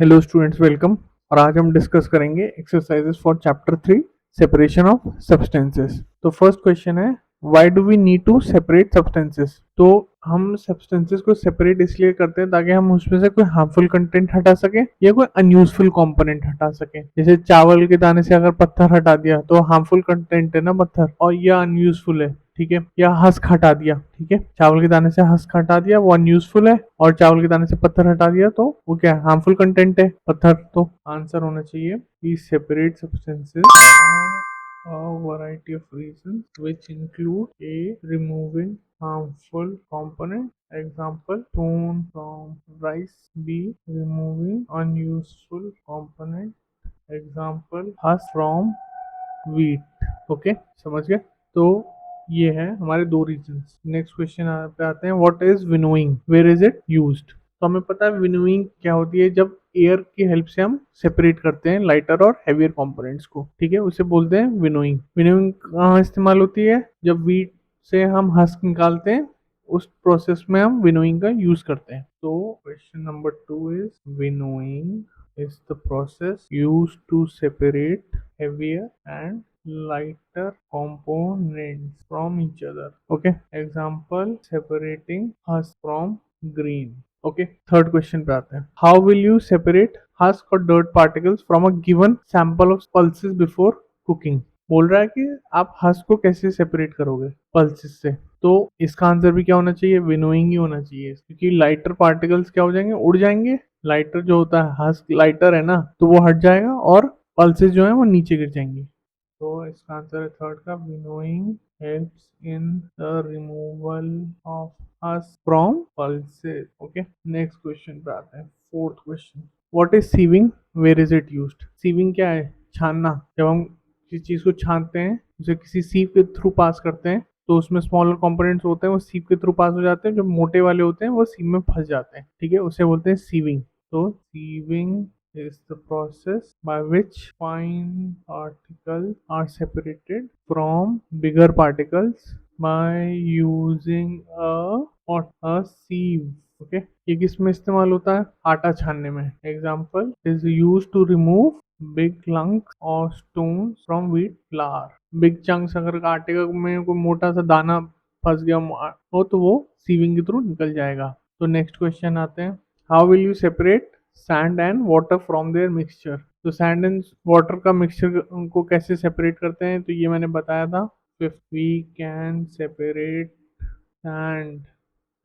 Hello students, welcome. और आज हम डिस्कस करेंगे exercises for chapter 3, separation of substances. तो फर्स्ट क्वेश्चन है, why do we need to separate substances. तो हम सब्सटेंसेस को सेपरेट इसलिए करते हैं ताकि हम उसमें से कोई हार्मफुल कंटेंट हटा सके या कोई अनयूजफुल कंपोनेंट हटा सके। जैसे चावल के दाने से अगर पत्थर हटा दिया तो हार्मफुल कंटेंट है ना पत्थर, और यह अनयूजफुल है, ठीक है। या हस्क हटा दिया, ठीक है, चावल के दाने से हस्क हटा दिया, वो अनयूजफुल है। और चावल के दाने से पत्थर हटा दिया तो वो क्या है, हार्मफुल कंटेंट है पत्थर। तो आंसर होना चाहिए कि separate substances a variety of reasons which include a removing harmful component, example stone from rice, b removing unuseful component, example husk from wheat। Okay, समझ गए। तो ये है हमारे दो रीजंस। नेक्स्ट क्वेश्चन पे आते हैं, what is winnowing, where is it used. तो हमें पता है विनोइंग क्या होती है, जब एयर की हेल्प से हम सेपरेट करते हैं लाइटर और हेवियर कंपोनेंट्स को, ठीक है, उसे बोलते हैं विनोइंग। विनोइंग कहाँ इस्तेमाल होती है, जब वीट से हम हस्क निकालते हैं, उस प्रोसेस में हम विनोइंग का यूज करते हैं। तो question number 2 is, winnowing is the process used to separate heavier and lighter components from each other. Okay, example separating husk from green. Okay, third question पे आते हैं, how will you separate husk or dirt particles from a given sample of pulses before cooking। बोल रहा है कि आप husk को कैसे सेपरेट करोगे पल्सेस से। तो इसका आंसर भी क्या होना चाहिए, विनोइंग ही होना चाहिए, क्योंकि लाइटर पार्टिकल्स क्या हो जाएंगे, उड़ जाएंगे। लाइटर जो होता है, हस्क लाइटर है ना, तो वो हट जाएगा और पल्सेस जो है वो नीचे गिर जाएंगी। तो इसका आंसर है थर्ड का, winnowing helps in the removal of husk from pulses. Okay, next question पे आते हैं, fourth question, what is sieving, where is it used. Sieving क्या है, छानना। जब हम किसी चीज को छानते हैं, उसे किसी सीव के थ्रू पास करते हैं, तो उसमें स्मॉलर कंपोनेंट्स होते हैं, वो सीव के थ्रू पास हो जाते हैं। जो मोटे वाले होते हैं वो सीव में फंस जाते हैं, ठीक है, उसे बोलते हैं सीविंग। तो sieving is the process by which fine particles are separated from bigger particles by using a sieve। Okay, ये किस में इस्तेमाल होता है, आटा छानने में। Example is use to remove big lumps और stone from wheat flour. Big chunks, अगर आटे का में कोई मोटा सा दाना फंस गया हो तो वो सीविंग के थ्रू निकल जाएगा। तो नेक्स्ट क्वेश्चन आते हैं, how will you separate sand and water from their mixture. तो सैंड एंड वाटर का मिक्सचर को कैसे सेपरेट करते हैं, तो ये मैंने बताया था। Fifth, we can separate sand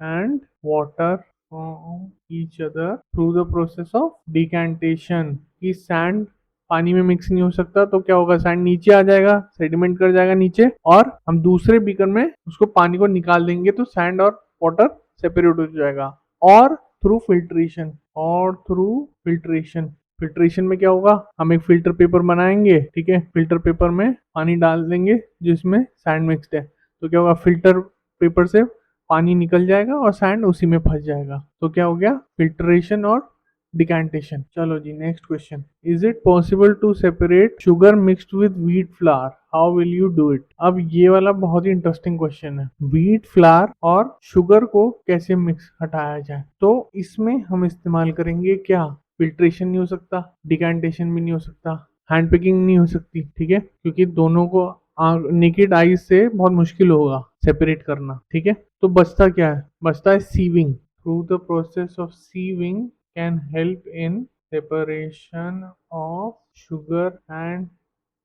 and water from each other through the process of decantation. कि सैंड पानी में मिक्स नहीं हो सकता, तो क्या होगा, सैंड नीचे आ जाएगा, सेडिमेंट कर जाएगा नीचे, और हम दूसरे बीकर में उसको पानी को निकाल देंगे, तो सैंड और वाटर सेपरेट हो जाएगा। और थ्रू फिल्ट्रेशन, और थ्रू फिल्ट्रेशन। फिल्ट्रेशन में क्या होगा, हम एक फिल्टर पेपर बनाएंगे, ठीक है, फिल्टर पेपर में पानी डाल देंगे जिसमें सैंड मिक्स्ड है, तो क्या होगा, फिल्टर पेपर से पानी निकल जाएगा और सैंड उसी में फंस जाएगा। तो क्या हो गया, फिल्ट्रेशन और डिकेंटेशन। चलो जी, next question, is it possible to separate sugar mixed with wheat flour, how will you do it. अब ये वाला बहुत ही इंटरेस्टिंग क्वेश्चन है, व्हीट फ्लावर और शुगर को कैसे मिक्स हटाया जाए। तो इसमें हम इस्तेमाल करेंगे क्या, फिल्ट्रेशन नहीं हो सकता, डिकेंटेशन भी नहीं हो सकता, हैंड पिकिंग नहीं हो सकती, ठीक है, क्योंकि दोनों को नेकेड आईज से बहुत मुश्किल होगा सेपरेट करना, ठीक है। तो बचता क्या है, बचता है sieving. Through the process of sieving can help in separation of sugar and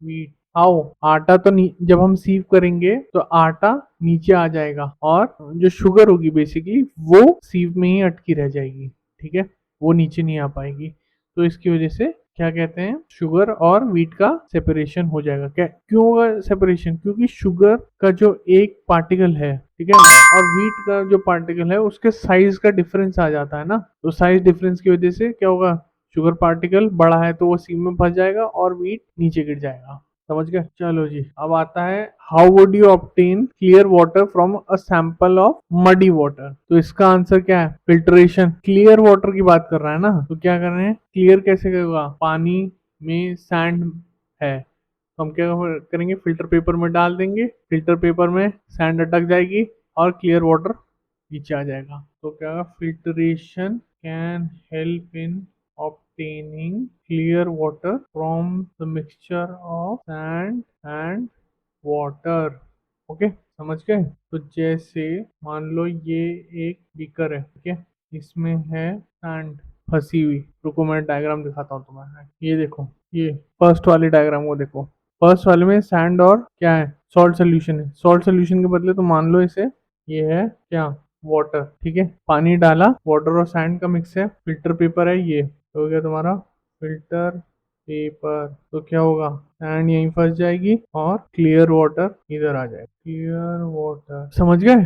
wheat. How, आटा तो जब हम सीव करेंगे तो आटा नीचे आ जाएगा, और जो शुगर होगी बेसिकली वो सीव में ही अटकी रह जाएगी, ठीक है, वो नीचे नहीं आ पाएगी। तो इसकी वजह से क्या कहते हैं, शुगर और व्हीट का सेपरेशन हो जाएगा। क्या क्यों होगा सेपरेशन, क्योंकि शुगर का जो एक पार्टिकल है, ठीक है, और व्हीट का जो पार्टिकल है उसके साइज का डिफरेंस आ जाता है ना, तो साइज डिफरेंस की वजह से क्या होगा, शुगर पार्टिकल बड़ा है तो वो सीम में फंस जाएगा और व्हीट नीचे गिर जाएगा। समझ गए। चलो जी, अब आता है, how would you obtain clear water from a sample of muddy water. तो इसका आंसर क्या है, फिल्ट्रेशन। क्लियर वाटर की बात कर रहा है ना, तो क्या कर रहे हैं, क्लियर कैसे होगा, पानी में सैंड है, तो हम क्या करेंगे, फिल्टर पेपर में डाल देंगे, फिल्टर पेपर में सैंड अटक जाएगी और क्लियर वाटर नीचे आ जाएगा। तो क्या होगा, filtration can help in obtaining clear water from the mixture of sand and water. Okay, समझ गए? तो जैसे मान लो ये एक बीकर है, ठीक है, इसमें है सैंड फंसी हुई। रुको मैं डायग्राम दिखाता हूँ तुम्हें। ये देखो, ये फर्स्ट वाली डायग्राम को देखो। फर्स्ट वाले में सैंड और क्या है, सॉल्ट सोल्यूशन है। सॉल्ट सोल्यूशन के बदले तो मान लो इसे ये है क्या, वाटर, ठीक है। पानी डाला, वाटर और सैंड का मिक्स है। फिल्टर पेपर है, ये तो हो गया तुम्हारा फिल्टर पेपर। तो क्या होगा, सैंड यहीं फंस जाएगी और क्लियर वाटर इधर आ जाएगा। क्लियर वाटर, समझ गए?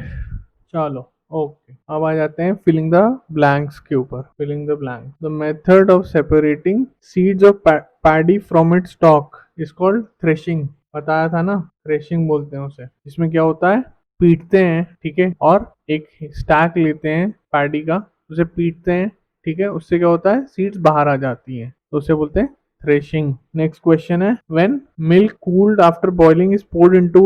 चलो, ओके, अब आ जाते हैं फिलिंग द ब्लैंक्स के ऊपर। Filling the blank, the method of separating seeds of paddy from its stalk is called threshing. बताया था ना, थ्रेशिंग बोलते हैं उसे। इसमें क्या होता है, पीटते हैं, ठीक है, और एक स्टैक लेते हैं पैडी का, उसे पीटते हैं, ठीक है, उससे क्या होता है, सीड्स बाहर आ जाती हैं, तो उसे बोलते हैं threshing. Next question है, when milk cooled after boiling is poured into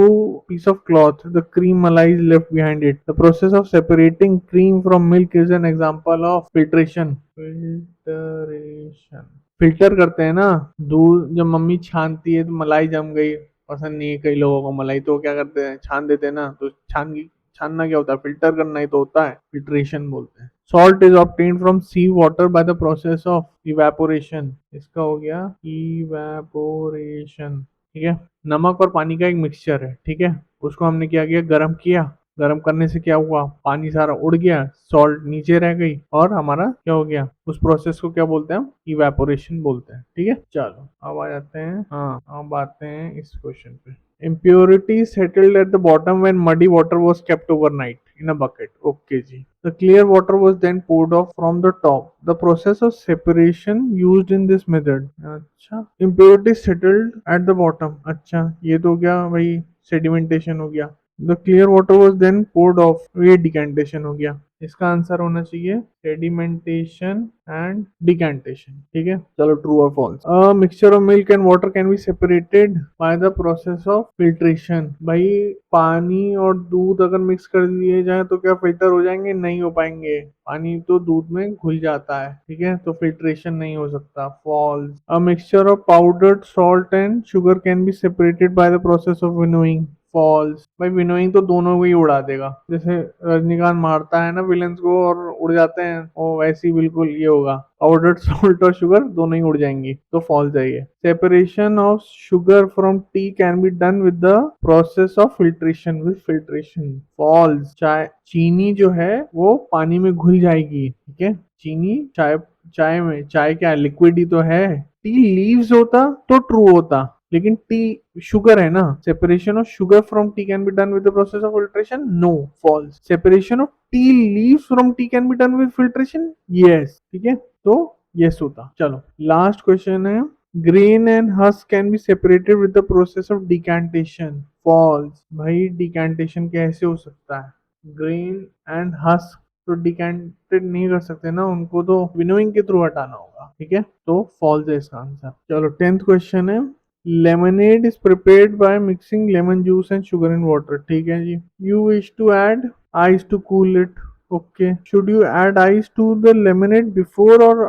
piece of cloth, the cream malai is left behind it. The process of separating cream from milk is an example of filtration. Filtration. Filter करते हैं ना दूध, जब mummy छानती है तो मलाई जम गई, पसंद नहीं है कई लोगों को मलाई, तो क्या करते हैं, छान देते हैं ना। तो छानना क्या होता है, फिल्टर करना ही तो होता है, फिल्ट्रेशन बोलते हैं। Salt is obtained from sea water by the process of evaporation. इसका हो गया इवेपोरेशन, ठीक है। नमक और पानी का एक मिक्सचर है, ठीक है, उसको हमने क्या किया, गर्म किया। गर्म करने से क्या हुआ, पानी सारा उड़ गया, सॉल्ट नीचे रह गई, और हमारा क्या हो गया, उस प्रोसेस को क्या बोलते हैं हम, इवेपोरेशन बोलते हैं, ठीक है। चलो अब आ जाते हैं, हाँ अब आते हैं इस क्वेश्चन पे। Impurities settled at the bottom when muddy water was kept overnight in a bucket. Okay ji. The clear water was then poured off from the top. The process of separation used in this method. अच्छा, impurities settled at the bottom. अच्छा, ये तो हो गया भाई, sedimentation हो गया। The clear water was then poured off. ये decantation हो गया। इसका आंसर होना चाहिए सेडिमेंटेशन एंड डिकेंटेशन, ठीक है। चलो, ट्रू और false. A mixture of milk and water can be separated by the process of filtration. भाई, पानी और दूध अगर मिक्स कर दिए जाए तो क्या फिल्टर हो जाएंगे? नहीं हो पाएंगे, पानी तो दूध में घुल जाता है, ठीक है, तो फिल्ट्रेशन नहीं हो सकता। False. A mixture of powdered salt and sugar can be separated by the process of winnowing. False. भाई, विनोइंग तो दोनों को ही उड़ा देगा, जैसे रजनीकांत मारता है ना विलेंस को और उड़ जाते हैं, वो वैसे ही बिल्कुल ये होगा। पाउडर्ड सॉल्ट और शुगर दोनों ही उड़ जाएंगी, तो फॉल्स है ये। Separation of sugar from tea can be done with the process of filtration, with filtration. False. चाय, चीनी जो है वो पानी में घुल जाएगी, ठीक है। चीनी चाय, चाय में, चाय क्या लिक्विड ही तो है। टी लीव्स होता तो ट्रू होता, लेकिन टी शुगर है ना। Separation of sugar from tea can be done with the process of filtration, no, false. Separation of tea leaves from tea can be done with filtration, yes, ठीक है, तो yes होता। चलो, last question है, grain and husk can be separated with the process of decantation. False. भाई, decantation कैसे हो सकता है, ग्रेन एंड हस्क तो डिकैंटेड नहीं कर सकते ना, उनको तो विनोइंग के थ्रू हटाना होगा, ठीक है, तो फॉल्स है इसका आंसर। चलो, 10th क्वेश्चन है, lemonade is prepared by mixing lemon juice and sugar in water, ठीक है जी। You wish to add ice to cool it, okay. Should you add ice to the lemonade before और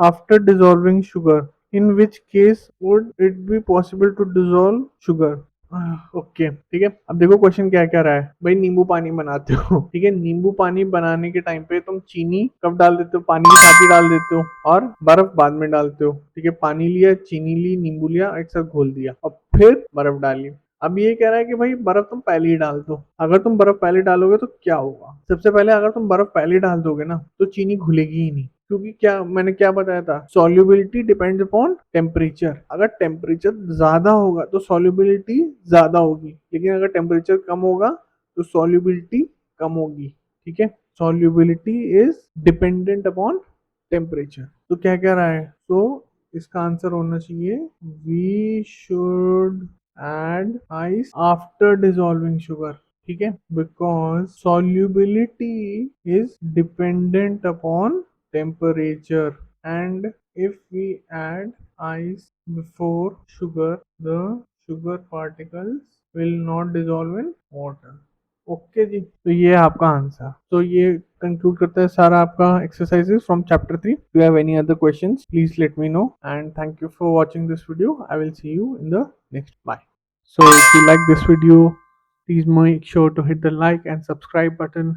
after dissolving sugar, in which case would it be possible to dissolve sugar. Okay, ठीक है। अब देखो question क्या क्या रहा है। भाई, नींबू पानी बनाते हो, ठीक है, नींबू पानी बनाने के टाइम पे तुम चीनी कब डाल देते हो, पानी के साथ ही डाल देते हो, और बर्फ बाद में डालते हो, ठीक है। पानी लिया, चीनी ली, नींबू लिया, एक साथ घोल दिया, और फिर बर्फ डाली। अब ये कह रहा है कि भाई बर्फ तुम पहले ही डाल दो। अगर तुम बर्फ पहले डालोगे तो क्या होगा, सबसे पहले अगर तुम बर्फ पहले डाल दोगे ना तो चीनी घुलेगी ही नहीं, क्योंकि क्या मैंने क्या बताया था, सॉल्युबिलिटी डिपेंड्स अपॉन टेम्परेचर। अगर टेम्परेचर ज्यादा होगा तो सॉल्युबिलिटी ज्यादा होगी, लेकिन अगर टेम्परेचर कम होगा तो सॉल्युबिलिटी कम होगी, ठीक है। Solubility is dependent upon temperature. तो क्या कह रहा है, तो इसका आंसर होना चाहिए we should add ice after dissolving sugar, ठीक है, because solubility is dependent upon temperature, and if we add ice before sugar, the sugar particles will not dissolve in water. Okay जी, तो ये है आपका आंसर। तो ये कंक्लूड करता है सारा आपका exercises from chapter 3। You have any other questions, please let me know, and thank you for watching this video. I will see you in the next. Bye. So if you like this video, please make sure to hit the like and subscribe button